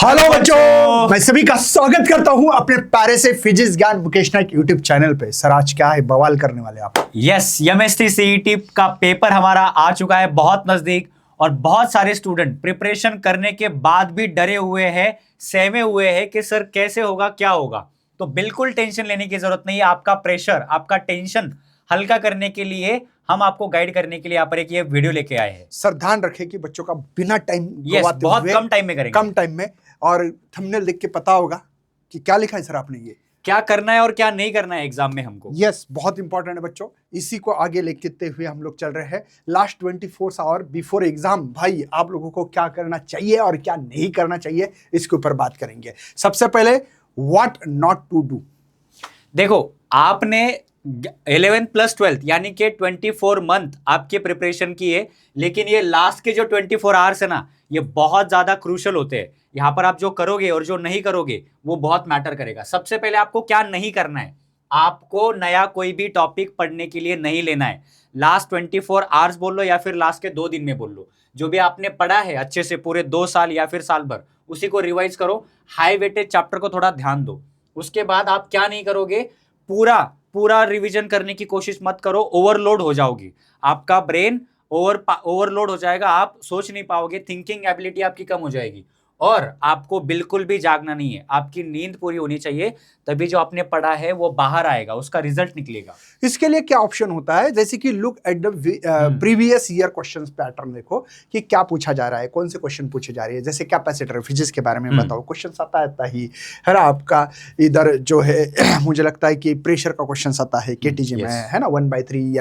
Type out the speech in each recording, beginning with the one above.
Hello बच्चों, मैं सभी का स्वागत करता हूं अपने प्यारे से फिजिक्स ज्ञान मुकेश नाइक यूट्यूब चैनल पे। सर आज क्या है, बवाल करने वाले आप? यस, एमएसटी सीईटी का पेपर हमारा आ चुका है बहुत नजदीक और बहुत सारे स्टूडेंट प्रिपरेशन करने के बाद भी डरे हुए हैं, सहमे हुए हैं कि सर कैसे होगा, क्या होगा। तो बिल्कुल टेंशन लेने की जरूरत नहीं है। आपका प्रेशर, आपका टेंशन हल्का करने के लिए हम आपको गाइड करने के लिए यहाँ पर एक ये वीडियो लेके आए हैं। सर ध्यान रखें कि बच्चों का बिना टाइम गवाते बहुत कम टाइम में करेंगे, कम टाइम में, और थंबनेल देख के पता होगा कि क्या लिखा है सर आपने, ये क्या करना है और क्या नहीं करना है एग्जाम में हमको। यस, बहुत इंपॉर्टेंट है बच्चों। इसी को आगे लेते हुए हम लोग चल रहे हैं। लास्ट 24 आवर बिफोर एग्जाम भाई आप लोगों को क्या करना चाहिए और क्या नहीं करना चाहिए, इसके ऊपर बात करेंगे। सबसे पहले व्हाट नॉट टू डू। देखो, आपने 11th प्लस 12th यानी कि 24 मंथ आपके प्रिपरेशन की है, लेकिन ये लास्ट के जो 24 आवर्स है ना, ये बहुत ज्यादा क्रूशल होते हैं। यहाँ पर आप जो करोगे और जो नहीं करोगे वो बहुत मैटर करेगा। सबसे पहले आपको क्या नहीं करना है, आपको नया कोई भी टॉपिक पढ़ने के लिए नहीं लेना है। लास्ट 24 आवर्स बोल लो या फिर लास्ट के 2 दिन में बोल लो, जो भी आपने पढ़ा है अच्छे से पूरे 2 साल या फिर साल भर, उसी को रिवाइज करो। हाई वेटेज चैप्टर को थोड़ा ध्यान दो। उसके बाद आप क्या नहीं करोगे, पूरा रिवीजन करने की कोशिश मत करो, ओवरलोड हो जाओगी। आपका ब्रेन ओवरलोड हो जाएगा, आप सोच नहीं पाओगे, थिंकिंग एबिलिटी आपकी कम हो जाएगी। और आपको बिल्कुल भी जागना नहीं है, आपकी नींद पूरी होनी चाहिए, तभी जो आपने पढ़ा है वो बाहर आएगा, उसका रिजल्ट निकलेगा। इसके लिए क्या ऑप्शन होता है, जैसे कि look at the previous year questions pattern. देखो कि क्या पूछा जा रहा है, कौन से क्वेश्चन पूछे जा रहे हैं। जैसे कैपेसिटर फिजिक्स के बारे में बताओ, क्वेश्चन आता ही है ना आपका। इधर जो है मुझे लगता है कि प्रेशर का क्वेश्चन आता है केटीजी में, है ना, 1/3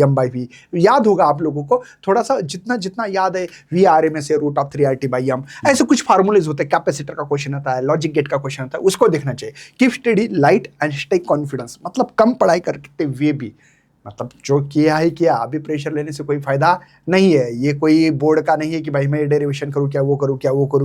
m/v याद होगा आप लोगों को। थोड़ा सा जितना याद है, VRA से √3RT/m, ऐसे कुछ फार्मूलेज होते हैं। कैपेसिटर का क्वेश्चन आता है, लॉजिक गेट का क्वेश्चन आता है, उसको देखना चाहिए। Keep study light and stay confidence, मतलब कम पढ़ाई करते हुए भी, मतलब जो किया है किया, अभी प्रेशर लेने से कोई फायदा नहीं है। ये कोई बोर्ड का नहीं है कि भाई मैं डेरिवेशन करूं, क्या वो करूं,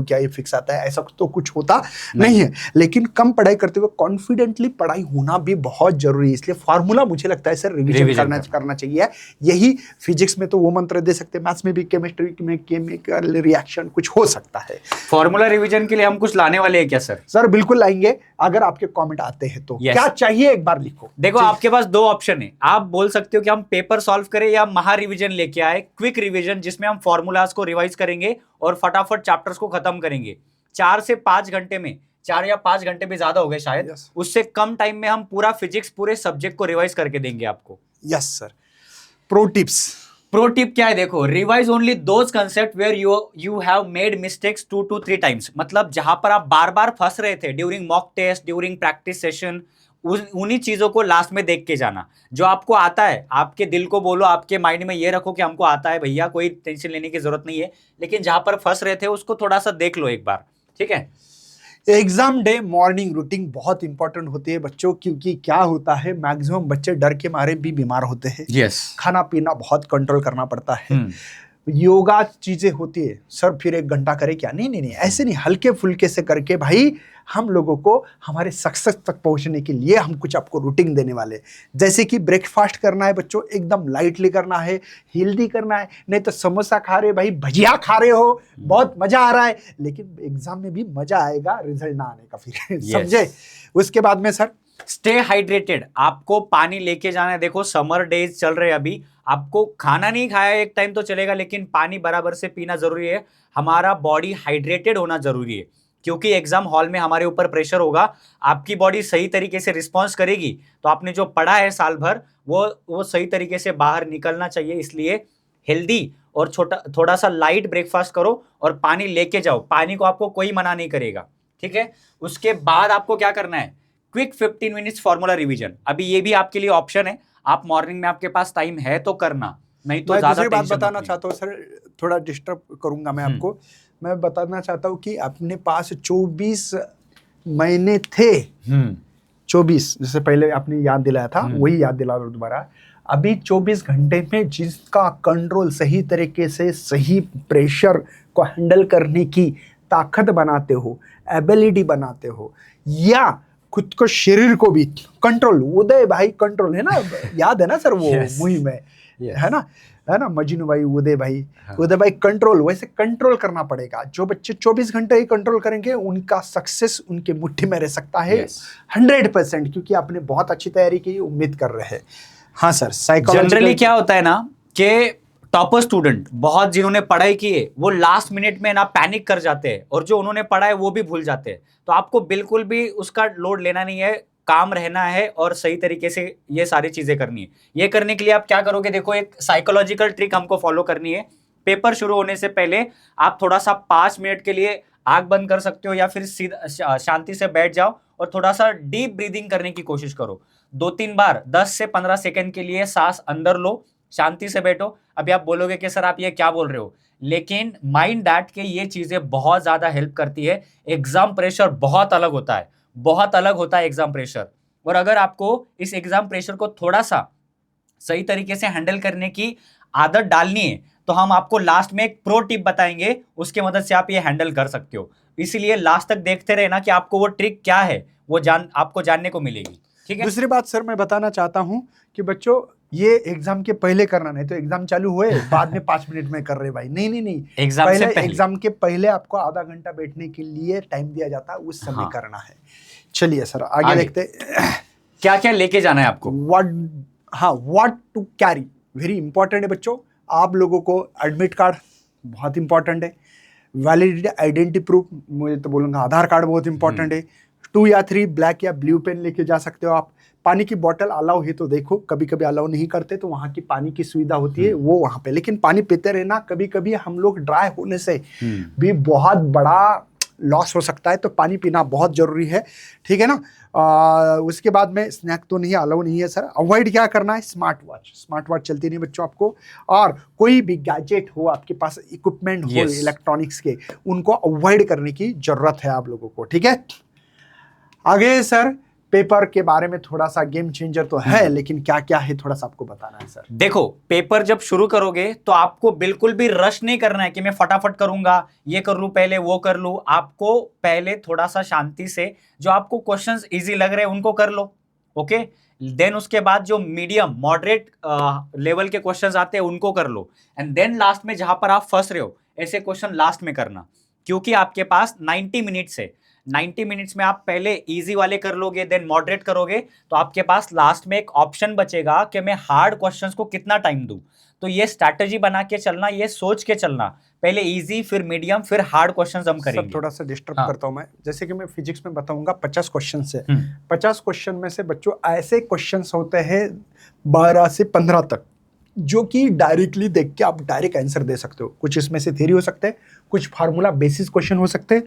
क्या ये फिक्स आता है, ऐसा तो कुछ होता नहीं है। लेकिन कम पढ़ाई करते हुए कॉन्फिडेंटली पढ़ाई होना भी बहुत जरूरी है। इसलिए फार्मूला मुझे लगता है सर रिवीजन करना चाहिए। यही फिजिक्स में तो वो मंत्र दे सकते हैं, मैथ्स में भी, केमिस्ट्री में केमिकल रिएक्शन कुछ हो सकता है। फॉर्मूला रिवीजन के लिए हम कुछ लाने वाले हैं क्या सर? सर बिल्कुल लाएंगे, अगर आपके कमेंट आते हैं तो। क्या चाहिए एक बार लिखो। देखो, आपके पास 2 ऑप्शन है। आप बोल सकते हो कि हम पेपर सॉल्व करें या महा रिवीजन लेके आए, क्विक रिवीजन, जिसमें हम फॉर्मूलाज को रिवाइज करेंगे और फटाफट चैप्टर्स को खत्म करेंगे 4 से 5 घंटे में। 4 या 5 घंटे भी ज्यादा हो गए शायद। उससे कम टाइम में हम पूरा फिजिक्स, पूरे सब्जेक्ट को रिवाइज करके देंगे आपको। Yes sir. प्रो टिप क्या है, देखो, revise only those concept where you have made mistakes 2 to 3 times. मतलब जहां पर आप बार बार फंस रहे थे during mock test, during practice session, उन्हीं चीजों को लास्ट में देख के जाना। जो आपको आता है, आपके दिल को बोलो, आपके माइंड में ये रखो कि हमको आता है भैया, कोई टेंशन लेने की जरूरत नहीं है। लेकिन जहां पर फंस रहे थे उसको थोड़ा सा देख लो एक बार, ठीक है। एग्जाम डे मॉर्निंग रूटीन बहुत इंपॉर्टेंट होती है बच्चों, क्योंकि क्या होता है, मैक्सिमम बच्चे डर के मारे भी बीमार होते हैं। खाना पीना बहुत कंट्रोल करना पड़ता है। योगा चीजें होती है सर, फिर 1 घंटा करे क्या? नहीं, ऐसे नहीं, हल्के फुल्के से करके भाई हम लोगों को हमारे सक्सेस तक पहुंचने के लिए हम कुछ आपको रूटीन देने वाले। जैसे कि ब्रेकफास्ट करना है बच्चों, एकदम लाइटली करना है, हेल्दी करना है। नहीं तो समोसा खा रहे भाई, भजिया खा रहे हो, बहुत मजा आ रहा है, लेकिन एग्जाम में भी मजा आएगा, रिजल्ट ना आने का फिर समझे। उसके बाद में सर स्टे हाइड्रेटेड, आपको पानी लेके जाना है। देखो, समर डेज चल रहे हैं अभी, आपको खाना नहीं खाया एक टाइम तो चलेगा, लेकिन पानी बराबर से पीना जरूरी है। हमारा बॉडी हाइड्रेटेड होना जरूरी है, क्योंकि एग्जाम हॉल में हमारे ऊपर प्रेशर होगा। आपकी बॉडी सही तरीके से रिस्पॉन्स करेगी तो आपने जो पढ़ा है साल भर वो सही तरीके से बाहर निकलना चाहिए। इसलिए हेल्दी और थोड़ा सा लाइट ब्रेकफास्ट करो और पानी लेके जाओ। पानी को आपको कोई मना नहीं करेगा, ठीक है। उसके बाद आपको क्या करना है, क्विक 15 मिनट्स फॉर्मूला रिवीजन। अभी ये भी आपके लिए ऑप्शन है, आप मॉर्निंग में आपके पास टाइम है तो करना, नहीं तो ज्यादा बात बताना चाहता हूँ सर, थोड़ा डिस्टर्ब करूंगा मैं आपको। मैं बताना चाहता हूँ कि अपने पास 24 महीने थे। 24, जैसे पहले आपने याद दिलाया था, वही याद दिला दो दोबारा। अभी 24 घंटे में जिसका कंट्रोल सही तरीके से, सही प्रेशर को हैंडल करने की ताकत बनाते हो, एबिलिटी बनाते हो, या खुद को, शरीर को भी कंट्रोल, उदय भाई कंट्रोल है ना, याद है ना सर वो मुहिम में, है ना। है ना, मजनू भाई, उदय भाई, हाँ। उदय भाई कंट्रोल, वैसे कंट्रोल करना पड़ेगा। जो बच्चे 24 घंटे ही कंट्रोल करेंगे उनका सक्सेस उनके मुट्ठी में रह सकता है। Yes. 100%, क्योंकि आपने बहुत अच्छी तैयारी की, उम्मीद कर रहे हैं। हाँ सर, साइकोलॉजिकल जनरली क्या होता है ना कि टॉपर स्टूडेंट बहुत जिन्होंने पढ़ाई की है वो लास्ट मिनट में ना पैनिक कर जाते हैं और जो उन्होंने पढ़ा है वो भी भूल जाते हैं। तो आपको बिल्कुल भी उसका लोड लेना नहीं है, काम रहना है और सही तरीके से ये सारी चीजें करनी है। ये करने के लिए आप क्या करोगे, देखो एक साइकोलॉजिकल ट्रिक हमको फॉलो करनी है। पेपर शुरू होने से पहले आप थोड़ा सा 5 मिनट के लिए आंख बंद कर सकते हो या फिर सीधा शांति से बैठ जाओ और थोड़ा सा डीप ब्रीदिंग करने की कोशिश करो। 2-3 बार 10 से 15 सेकंड के लिए सांस अंदर लो, शांति से बैठो। अभी आप बोलोगे कि सर आप ये क्या बोल रहे हो, लेकिन माइंड दैट के ये चीजें बहुत ज्यादा हेल्प करती है। एग्जाम प्रेशर बहुत अलग होता है, बहुत अलग होता है एग्जाम प्रेशर। और अगर आपको इस एग्जाम प्रेशर को थोड़ा सा सही तरीके से हैंडल करने की आदत डालनी है तो हम आपको लास्ट में एक प्रो टिप बताएंगे, उसके मदद से आप ये हैंडल कर सकते हो। इसीलिए लास्ट तक देखते रहे ना कि आपको वो ट्रिक क्या है वो आपको जानने को मिलेगी। ठीक है। दूसरी बात सर मैं बताना चाहता हूँ कि बच्चों ये एग्जाम के पहले करना, नहीं तो एग्जाम चालू हुए बाद में 5 मिनट में कर रहे भाई, नहीं नहीं नहीं, एग्जाम से पहले, एग्जाम के पहले आपको आधा घंटा बैठने के लिए टाइम दिया जाता है, उस समय हाँ। करना है। चलिए सर आगे देखते क्या क्या लेके जाना है आपको। What to carry, very important है बच्चों। आप लोगों को एडमिट कार्ड बहुत इंपॉर्टेंट है, वैलिडिटी आइडेंटिटी प्रूफ, मुझे तो बोलूँगा आधार कार्ड बहुत इंपॉर्टेंट है। 2 या 3 ब्लैक या ब्लू पेन लेके जा सकते हो आप। पानी की बोतल अलाउ है तो देखो, कभी कभी अलाउ नहीं करते तो वहाँ की पानी की सुविधा होती है वो वहाँ पे, लेकिन पानी पीते रहना। कभी कभी हम लोग ड्राई होने से भी बहुत बड़ा लॉस हो सकता है, तो पानी पीना बहुत जरूरी है, ठीक है ना। उसके बाद में स्नैक तो नहीं, अलाउ नहीं है सर। अवॉइड क्या करना है, स्मार्ट वॉच चलती नहीं बच्चों आपको, और कोई भी गैजेट हो आपके पास, इक्विपमेंट हो इलेक्ट्रॉनिक्स के, उनको अवॉइड करने की जरूरत है आप लोगों को, ठीक है। आगे सर पेपर के बारे में थोड़ा सा गेम चेंजर तो है, लेकिन क्या क्या है थोड़ा सा आपको बताना है सर। देखो पेपर जब शुरू करोगे तो आपको बिल्कुल भी रश नहीं करना है कि मैं फटाफट करूंगा, ये कर लूं पहले वो कर लूं। आपको पहले थोड़ा सा शांति से जो आपको क्वेश्चंस इजी लग रहे हैं उनको कर लो, ओके। देन उसके बाद जो मीडियम मॉडरेट लेवल के क्वेश्चंस आते हैं उनको कर लो, एंड देन लास्ट में जहां पर आप फंस रहे हो ऐसे क्वेश्चन लास्ट में करना, क्योंकि आपके पास 90 मिनट्स है। 90 मिनट्स में आप पहले इजी वाले कर लोगे, देन मॉडरेट करोगे, तो आपके पास लास्ट में एक ऑप्शन बचेगा कि मैं हार्ड क्वेश्चंस को कितना टाइम दूं। तो ये स्ट्रैटेजी बना के चलना, ये सोच के चलना, पहले इजी फिर मीडियम फिर हार्ड क्वेश्चंस हम करेंगे। थोड़ा सा डिस्टर्ब करता हूं मैं, जैसे कि मैं फिजिक्स में बताऊंगा 50 क्वेश्चन से, 50 क्वेश्चन में से बच्चों ऐसे क्वेश्चंस होते हैं 12 से 15 तक, जो कि डायरेक्टली देख के आप डायरेक्ट आंसर दे सकते हो। कुछ इसमें से थ्योरी हो सकते हैं, कुछ फार्मूला बेसिस क्वेश्चन हो सकते हैं,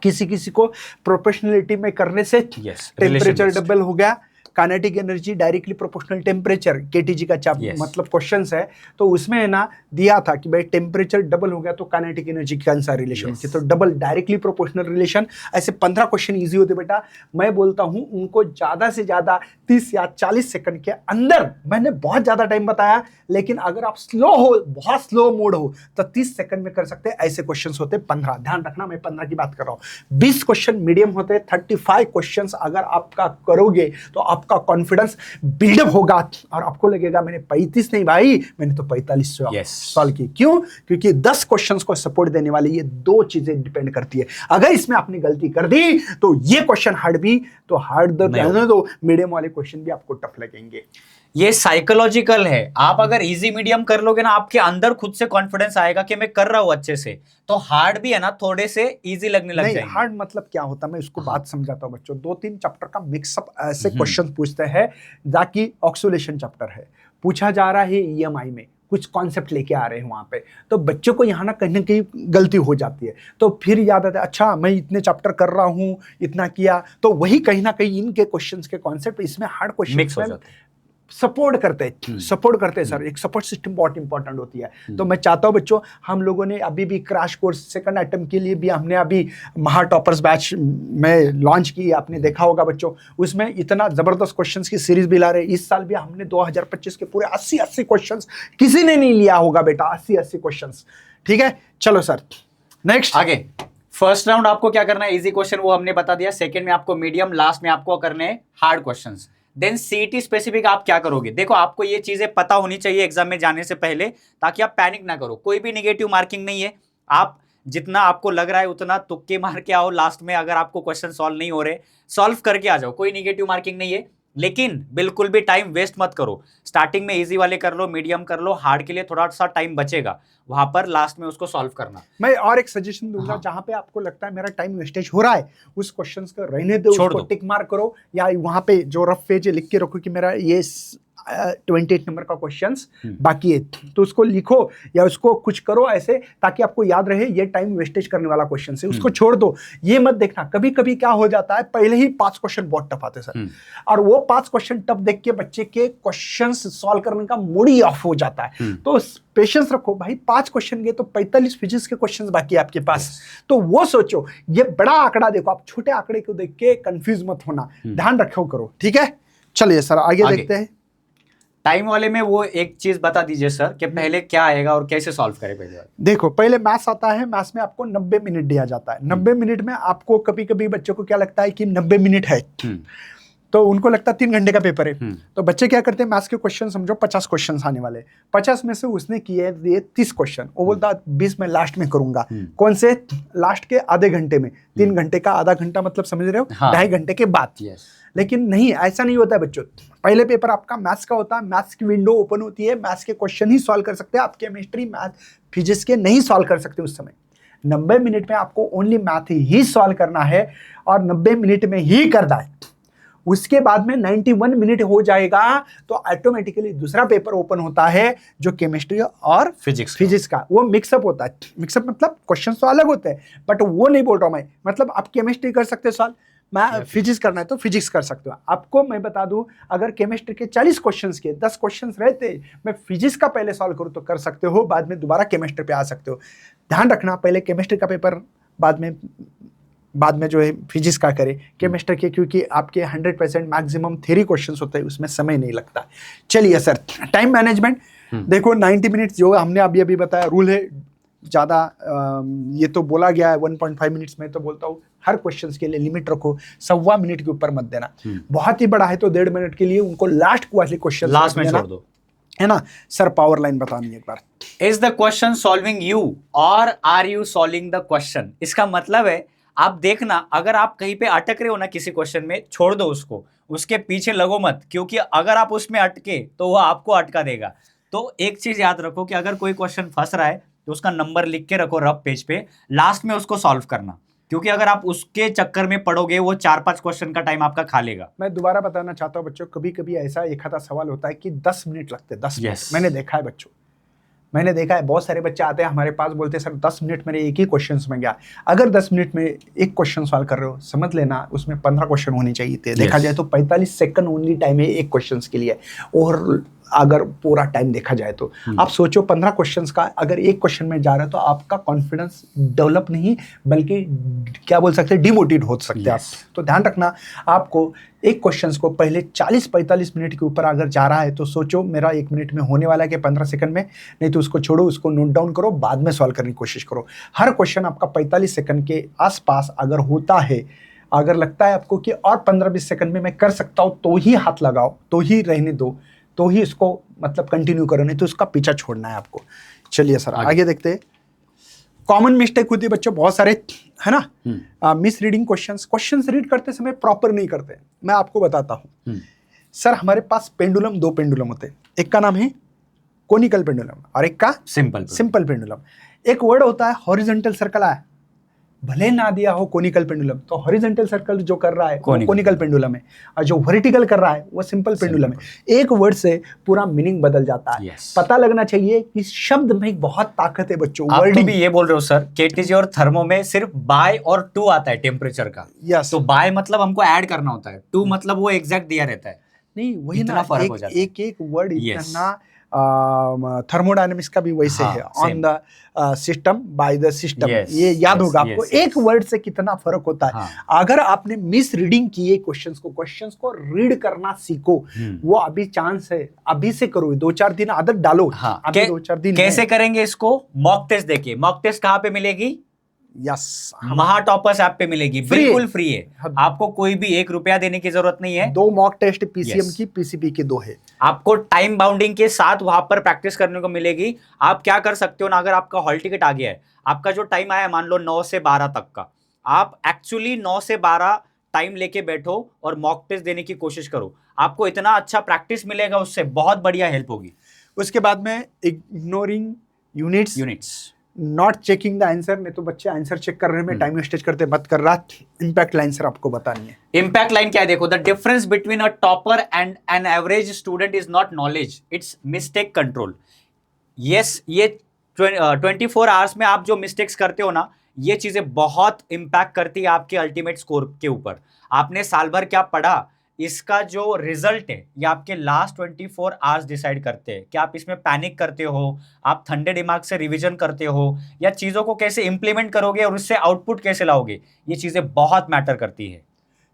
किसी किसी को प्रोपोर्शनलिटी में करने से टेम्परेचर डबल हो गया, kinetic energy directly proportional temperature, KTG का मतलब क्वेश्चंस है, तो उसमें है ना दिया था कि भाई टेम्परेचर डबल हो गया तो काइनेटिक एनर्जी का आंसर रिलेशन होती है, तो डबल डायरेक्टली प्रोपोर्शनल रिलेशन। ऐसे 15 क्वेश्चन इजी होते बेटा। मैं बोलता हूं उनको ज्यादा से ज्यादा 30 या 40 सेकंड के अंदर, मैंने बहुत ज्यादा टाइम बताया, लेकिन अगर आप स्लो हो, बहुत स्लो मोड हो, तो 30 सेकंड में कर सकते हैं। ऐसे क्वेश्चन होते हैं 15, ध्यान रखना मैं 15 की बात कर रहा हूं। 20 क्वेश्चन मीडियम होते हैं, 35 क्वेश्चन अगर आपका करोगे तो आपका कॉन्फिडेंस बिल्डअप होगा और आपको लगेगा मैंने 35 नहीं भाई, मैंने तो 45 सॉल्व की। क्यों? क्योंकि 10 क्वेश्चंस को सपोर्ट देने वाली ये 2 चीजें डिपेंड करती है। अगर इसमें आपने गलती कर दी तो ये क्वेश्चन हार्ड भी तो हार्ड दो, मीडियम वाले क्वेश्चन भी आपको टफ लगेंगे। ये साइकोलॉजिकल है। आप अगर इजी मीडियम कर लोगे ना, आपके अंदर खुद से कॉन्फिडेंस आएगा कि मैं कर रहा हूं अच्छे से, तो हार्ड भी है ना थोड़े से इजी लगने लग जाएंगे। हार्ड मतलब क्या होता है मैं उसको बात समझाता हूं बच्चों। 2-3 चैप्टर का मिक्सअप ऐसे क्वेश्चन पूछते हैं, जाकि ऑक्सीलेशन चैप्टर है, पूछा जा रहा है ईएमआई में, कुछ कॉन्सेप्ट लेके आ रहे हैं वहां पे, तो बच्चों को यहाँ ना कहीं ना कहीं गलती हो जाती है, तो फिर याद आता है अच्छा मैं इतने चैप्टर कर रहा हूँ, इतना किया, तो वही कहीं ना कहीं इनके क्वेश्चंस के कॉन्सेप्ट इसमें हार्ड क्वेश्चन सपोर्ट करते हैं सर। एक सपोर्ट सिस्टम बहुत इंपॉर्टेंट होती है। तो मैं चाहता हूं बच्चों, हम लोगों ने अभी भी क्रैश कोर्स सेकंड अटेम्प्ट के लिए भी हमने अभी महा टॉपर्स बैच में लॉन्च की, आपने देखा होगा बच्चों, उसमें इतना जबरदस्त क्वेश्चंस की सीरीज भी ला रहे हैं। इस साल भी हमने 2025 के पूरे 80 क्वेश्चंस, किसी ने नहीं लिया होगा बेटा 80 क्वेश्चंस, ठीक है। चलो सर नेक्स्ट आगे। फर्स्ट राउंड आपको क्या करना है, इजी क्वेश्चन वो हमने बता दिया। सेकंड में आपको मीडियम, लास्ट में आपको करने हैं hard questions. Then CET specific आप क्या करोगे? देखो, आपको ये चीजें पता होनी चाहिए एग्जाम में जाने से पहले, ताकि आप पैनिक ना करो। कोई भी निगेटिव मार्किंग नहीं है, आप जितना आपको लग रहा है उतना तुक्के मार के आओ। लास्ट में अगर आपको क्वेश्चन सॉल्व नहीं हो रहे, सॉल्व करके आ जाओ, कोई निगेटिव मार्किंग नहीं है। लेकिन बिल्कुल भी टाइम वेस्ट मत करो। स्टार्टिंग में इजी वाले कर लो, मीडियम कर लो, हार्ड के लिए थोड़ा सा टाइम बचेगा, वहां पर लास्ट में उसको सॉल्व करना। मैं और एक सजेशन दूंगा, हाँ। जहां पे आपको लगता है मेरा टाइम वेस्टेज हो रहा है, उस क्वेश्चंस को रहने दो, छोड़ उसको दो। टिक मार्क करो, या वहां पे जो रफ पेज लिख के रखो कि मेरा ये 28 नंबर का क्वेश्चंस बाकी है, तो उसको लिखो या उसको कुछ करो ऐसे, ताकि आपको याद रहे ये टाइम वेस्टेज करने वाला क्वेश्चन है, उसको छोड़ दो। ये मत देखना, कभी कभी क्या हो जाता है, पहले ही 5 क्वेश्चन बहुत टफ आते सर, और वो 5 क्वेश्चन टफ देख के बच्चे के क्वेश्चंस सॉल्व करने का मूड ही ऑफ हो जाता है। तो पेशेंस रखो भाई, 5 क्वेश्चन गए तो 45 फिजिक्स के क्वेश्चंस बाकी है आपके पास। तो वो सोचो, ये बड़ा आंकड़ा देखो, आप छोटे आंकड़े को देख के कंफ्यूज मत होना, ध्यान रखो करो, ठीक है। चलिए सर आगे देखते हैं। टाइम वाले में वो एक चीज बता दीजिए सर कि पहले क्या आएगा और कैसे सॉल्व करें पहले। देखो, पहले मैथ्स आता है, मैथ्स में आपको 90 मिनट दिया जाता है। 90 मिनट में आपको कभी कभी बच्चों को क्या लगता है कि 90 मिनट है, तो उनको लगता है 3 घंटे का पेपर है। तो बच्चे क्या करते हैं, मैथ्स के क्वेश्चन समझो 50 क्वेश्चन आने वाले, 50 में से उसने किए दिए 30 क्वेश्चन, वो बोलता 20 में लास्ट में करूंगा। कौन से? लास्ट के आधे घंटे में। 3 घंटे का आधा घंटा मतलब समझ रहे हो, 2.5 घंटे के बाद। लेकिन नहीं, ऐसा नहीं होता है बच्चों। पहले पेपर आपका मैथ्स का होता है, मैथ्स की विंडो ओपन होती है, मैथ्स के क्वेश्चन ही सॉल्व कर सकते हैं आप, केमिस्ट्री मैथ फिजिक्स के नहीं सॉल्व कर सकते उस समय। 90 मिनट में आपको ओनली मैथ ही सॉल्व करना है, और 90 मिनट में ही करना है। उसके बाद में 91 मिनट हो जाएगा तो ऑटोमेटिकली दूसरा पेपर ओपन होता है, जो केमिस्ट्री और फिजिक्स का वो मिक्सअप होता है। मिक्सअप मतलब क्वेश्चन तो अलग होते हैं, बट वो नहीं बोल रहा हूं मैं, मतलब आप केमिस्ट्री कर सकते हो सॉल्व, मैं फिजिक्स करना है तो फिजिक्स कर सकते हो। आपको मैं बता दूं, अगर केमिस्ट्री के 40 क्वेश्चंस के 10 क्वेश्चंस रहते, मैं फिजिक्स का पहले सॉल्व करूं तो कर सकते हो, बाद में दोबारा केमिस्ट्री पे आ सकते हो। ध्यान रखना, पहले केमिस्ट्री का पेपर, बाद में जो है फिजिक्स का करे, केमिस्ट्री के, क्योंकि आपके 100% मैक्सिमम थ्योरी क्वेश्चंस होते हैं, उसमें समय नहीं लगता। चलिए सर, टाइम मैनेजमेंट देखो, 90 मिनट जो हमने अभी अभी बताया रूल है, ज़्यादा ये तो बोला गया है 1.5 मिनट्स में, तो बोलता हूँ हर क्वेश्चन के लिए लिमिट रखो, 1.25 मिनट के ऊपर मत देना। बहुत ही बड़ा है तो 1.5 मिनट के लिए उनको लास्ट वाले क्वेश्चन लास्ट में छोड़ दो, है ना। सर पावर लाइन बतानी एक बार। Is the question solving you और are you solving the question? इसका मतलब है, आप देखना, अगर आप कहीं पे अटक रहे हो ना किसी क्वेश्चन में, छोड़ दो उसको, उसके पीछे लगो मत, क्योंकि अगर आप उसमें अटके तो वो आपको अटका देगा। तो एक चीज याद रखो कि अगर कोई क्वेश्चन फंस रहा है तो उसका नंबर लिख के रखो रफ पेज पे, लास्ट में उसको सॉल्व करना, क्योंकि अगर आप उसके चक्कर में पड़ोगे वो 4-5 क्वेश्चन का टाइम आपका खा लेगा। मैं दोबारा बताना चाहता हूँ बच्चों, कभी कभी ऐसा एक आधा सवाल होता है कि 10 मिनट लगते हैं, 10 मिनट। मैंने देखा है बच्चों, मैंने देखा है बहुत सारे बच्चे आते हैं हमारे पास, बोलते हैं सर 10 मिनट मेरे एक ही क्वेश्चन में गया। अगर 10 मिनट में एक क्वेश्चन सॉल्व कर रहे हो, समझ लेना उसमें 15 क्वेश्चन होने चाहिए थे। देखा जाए तो 45 सेकंड ओनली टाइम है एक क्वेश्चन के लिए, और अगर पूरा टाइम देखा जाए तो आप सोचो 15 क्वेश्चंस का अगर एक क्वेश्चन में जा रहा है तो आपका कॉन्फिडेंस डेवलप नहीं बल्कि क्या बोल सकते हैं, डिमोटिवेट हो सकते हैं आप। तो ध्यान रखना, आपको एक क्वेश्चंस को पहले 40-45 मिनट के ऊपर अगर जा रहा है तो सोचो मेरा 1 मिनट में होने वाला है कि 15 सेकंड में, नहीं तो उसको छोड़ो, उसको नोट डाउन करो, बाद में सॉल्व करने की कोशिश करो। हर क्वेश्चन आपका 45 सेकंड के आसपास अगर होता है, अगर लगता है आपको कि और 15-20 सेकंड में मैं कर सकता हूँ, तो ही हाथ लगाओ, तो ही रहने दो, तो ही इसको मतलब कंटिन्यू करो, नहीं तो उसका पीछा छोड़ना है आपको। चलिए सर आगे देखते हैं। कॉमन मिस्टेक होती है बच्चों बहुत सारे, है ना, मिस रीडिंग क्वेश्चंस रीड करते समय प्रॉपर नहीं करते। मैं आपको बताता हूँ सर, हमारे पास पेंडुलम, 2 पेंडुलम होते हैं, एक का नाम है कोनिकल पेंडुलम और एक का सिंपल पेंडुलम। एक वर्ड होता है हॉरिजॉन्टल सर्कल है, भले ना दिया हो कोनिकल पेंडुलम, तो हॉरिजॉन्टल सर्कल जो कर रहा है वो कोनिकल पेंडुलम है, और जो वर्टिकल कर रहा है वो सिंपल पेंडुलम है। एक वर्ड से पूरा मीनिंग बदल जाता है। पता लगना चाहिए कि शब्द में बहुत ताकत है बच्चों। आप तो भी ये बोल रहे हो सर, केटीजी और थर्मो में सिर्फ बाय और टू आता है टेम्परेचर का। तो बाय मतलब हमको ऐड करना होता है, टू मतलब वो एग्जैक्ट दिया रहता है। नहीं वही ना, एक वर्ड इतना थर्मोडायनेमिक्स का भी वैसे है, on the system by the system, ये याद होगा आपको। एक वर्ड से कितना फर्क होता है। अगर आपने मिस रीडिंग किए क्वेश्चंस को रीड करना सीखो, वो अभी चांस है, अभी से करो, 2-4 दिन आदत डालो। अभी 2-4 दिन कैसे करेंगे इसको? मॉक टेस्ट देखिए। मॉक टेस्ट कहाँ पे मिलेगी? यस, महा टॉपर्स ऐप पे मिलेगी, फ्री बिल्कुल फ्री है। हाँ। आपको कोई भी 1 रुपया देने की जरूरत नहीं है। 2 मॉक टेस्ट पीसीएम Yes. की, पीसीपी की 2 है। आपको टाइम बाउंडिंग के साथ वहां पर प्रैक्टिस करने को मिलेगी। आप क्या कर सकते हो ना, अगर आपका हॉल टिकट आ गया है, आपका जो टाइम आया मान लो 9 से 12 तक का, आप एक्चुअली 9 से 12 टाइम लेके बैठो और मॉक टेस्ट देने की कोशिश करो। आपको इतना अच्छा प्रैक्टिस मिलेगा, उससे बहुत बढ़िया हेल्प होगी। उसके बाद में ignoring units, not checking the answer, नहीं तो बच्चे आंसर चेक करने में टाइम वेस्टेज करते, मत कर रहा। इंपैक्ट लाइन सर आपको बतानी है। इंपैक्ट लाइन क्या है, देखो, the difference between a topper and an average student is not knowledge, it's mistake control. Yes, ये 24 आवर्स में आप जो मिस्टेक्स करते हो ना, ये चीजें बहुत इंपैक्ट करती है आपके अल्टीमेट स्कोर के ऊपर। आपने साल भर क्या पढ़ा, इसका जो रिजल्ट है ये आपके लास्ट 24 आवर्स डिसाइड करते हैं। क्या आप इसमें पैनिक करते हो, आप ठंडे दिमाग से रिवीजन करते हो, या चीजों को कैसे इंप्लीमेंट करोगे और उससे आउटपुट कैसे लाओगे, ये चीजें बहुत मैटर करती है।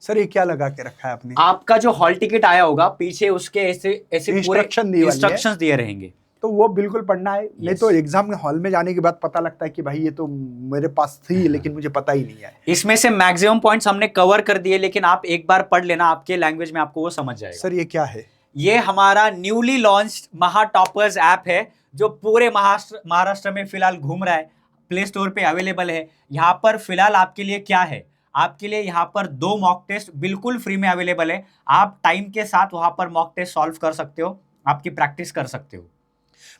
सर ये क्या लगा के रखा है आपने? आपका जो हॉल टिकट आया होगा, पीछे उसके ऐसे ऐसे पूरे इंस्ट्रक्शंस दिए रहेंगे, तो वो बिल्कुल पढ़ना है। नहीं तो एग्जाम में हॉल में जाने के बाद पता लगता है कि भाई ये तो मेरे पास थी लेकिन मुझे पता ही नहीं है। इसमें से मैक्सिमम पॉइंट्स हमने कवर कर दिए, लेकिन आप एक बार पढ़ लेना, आपके लैंग्वेज में आपको वो समझ जाएगा। सर ये क्या है? ये हमारा न्यूली लॉन्च्ड महा टॉपर्स ऐप है, जो पूरे महाराष्ट्र में फिलहाल घूम रहा है, प्ले स्टोर पे अवेलेबल है। यहाँ पर फिलहाल आपके लिए क्या है, आपके लिए यहाँ पर 2 मॉक टेस्ट बिल्कुल फ्री में अवेलेबल है। आप टाइम के साथ वहां पर मॉक टेस्ट सॉल्व कर सकते हो, आपकी प्रैक्टिस कर सकते हो।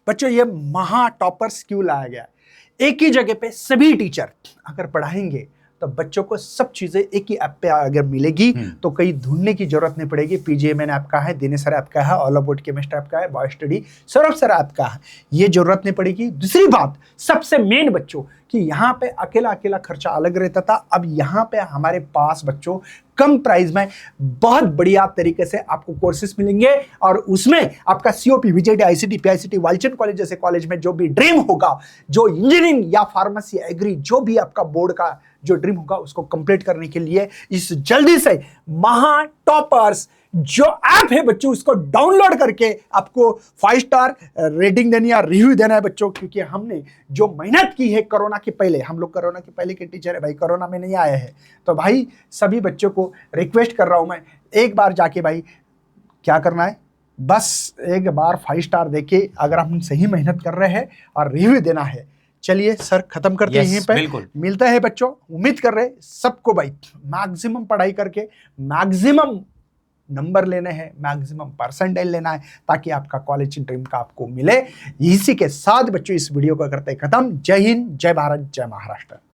बच्चों ये महा टॉपर्स क्यों लाया गया? एक ही जगह पे सभी टीचर अगर पढ़ाएंगे तो बच्चों को सब चीजें एक ही ऐप पे अगर मिलेगी तो कहीं ढूंढने की जरूरत नहीं पड़ेगी। पीजीएमएन ऐप का है, दिनेश सर ऐप का है, ऑल अबाउट केमिस्ट्री ऐप का है, boy study Saurabh sir app का है, ये जरूरत नहीं पड़ेगी। दूसरी बात सबसे मेन बच्चों कि यहाँ पे अकेला अकेला खर्चा अलग रहता था, अब यहाँ पे हमारे पास बच्चों कम प्राइस में बहुत बढ़िया तरीके से आपको कोर्सेज मिलेंगे और उसमें आपका COP, VJT, ICT, PICT, Walchand college जैसे कॉलेज में जो भी ड्रीम होगा, जो इंजीनियरिंग या फार्मेसी, एग्री, जो भी आपका बोर्ड का जो ड्रीम होगा उसको कंप्लीट करने के लिए इस जल्दी से महा टॉपर्स जो ऐप है बच्चों उसको डाउनलोड करके आपको 5 स्टार रेटिंग देनी है, रिव्यू देना है बच्चों। क्योंकि हमने जो मेहनत की है कोरोना के पहले, हम लोग कोरोना के पहले के टीचर है भाई, कोरोना में नहीं आए हैं, तो भाई सभी बच्चों को रिक्वेस्ट कर रहा हूं मैं, एक बार जाके भाई क्या करना है, बस एक बार 5 स्टार देके अगर हम सही मेहनत कर रहे हैं और रिव्यू देना है। चलिए सर खत्म करते हैं यहीं पे, मिलता है बच्चों। उम्मीद कर रहे सबको भाई मैक्सिमम पढ़ाई करके मैक्सिमम नंबर लेने हैं, मैक्सिमम परसेंटाइल लेना है ताकि आपका कॉलेज ड्रीम का आपको मिले। इसी के साथ बच्चों इस वीडियो को करते खत्म। जय हिंद, जय भारत, जय महाराष्ट्र।